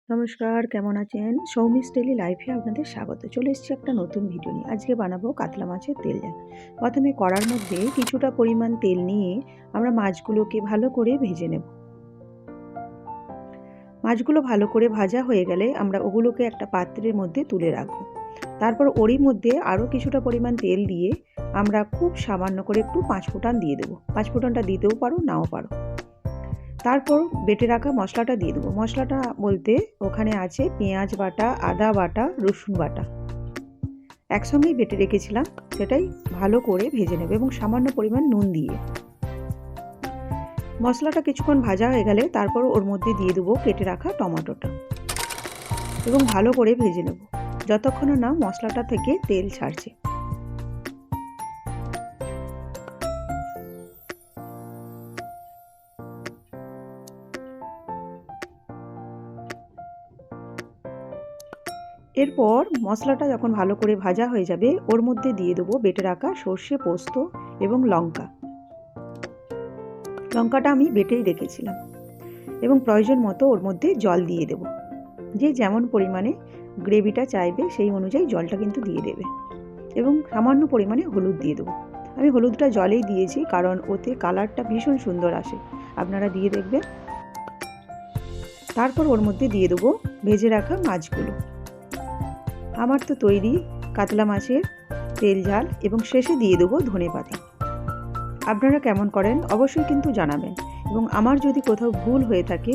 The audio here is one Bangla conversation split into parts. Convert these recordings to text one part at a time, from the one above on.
নমস্কার, কেমন আছেন? সৌমিস ডেইলি লাইফে আপনাদের স্বাগত। চলে এসেছি একটা নতুন ভিডিও নিয়ে। আজকে বানাবো কাতলা মাছের তেল ঝাল। প্রথমে কড়ার মধ্যে কিছুটা পরিমাণ তেল নিয়ে আমরা মাছগুলোকে ভালো করে ভেজে নেব। মাছগুলো ভালো করে ভাজা হয়ে গেলে আমরা ওগুলোকে একটা পাত্রের মধ্যে তুলে রাখবো। তারপর ওরই মধ্যে আরও কিছুটা পরিমাণ তেল দিয়ে আমরা খুব সামান্য করে একটু 5 ফোঁটান দিয়ে দেবো। 5 ফোঁটানটা দিতেও পারো, নাও পারো। তারপর বেটে রাখা মশলাটা দিয়ে দেবো। মশলাটা বলতে ওখানে আছে পেঁয়াজ বাটা, আদা বাটা, রসুন বাটা একসঙ্গেই বেটে রেখেছিলাম, সেটাই ভালো করে ভেজে নেব এবং সামান্য পরিমাণ নুন দিয়ে। মশলাটা কিছুক্ষণ ভাজা হয়ে গেলে তারপর ওর মধ্যে দিয়ে দেবো কেটে রাখা টমেটোটা এবং ভালো করে ভেজে নেব যতক্ষণ না মশলাটা থেকে তেল ছাড়ছে। এরপর মশলাটা যখন ভালো করে ভাজা হয়ে যাবে ওর মধ্যে দিয়ে দেবো বেটে রাখা সর্ষে, পোস্ত এবং লঙ্কাটা আমি বেটেই রেখেছিলাম এবং প্রয়োজন মতো ওর মধ্যে জল দিয়ে দেব। যে যেমন পরিমাণে গ্রেভিটা চাইবে সেই অনুযায়ী জলটা কিন্তু দিয়ে দেবে এবং সামান্য পরিমাণে হলুদ দিয়ে দেবো। আমি হলুদটা জলেই দিয়েছি কারণ ওতে কালারটা ভীষণ সুন্দর আসে, আপনারা দিয়ে দেখবেন। তারপর ওর মধ্যে দিয়ে দেবো ভেজে রাখা মাছগুলো। আমার তো তৈরি কাতলা মাছের তেল ঝাল এবং শেষে দিয়ে দেবো ধনেপাতা। আপনারা কেমন করেন অবশ্যই কিন্তু জানাবেন এবং আমার যদি কোথাও ভুল হয়ে থাকে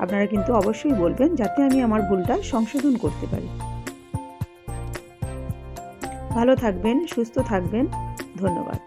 আপনারা কিন্তু অবশ্যই বলবেন যাতে আমি আমার ভুলটা সংশোধন করতে পারি। ভালো থাকবেন, সুস্থ থাকবেন, ধন্যবাদ।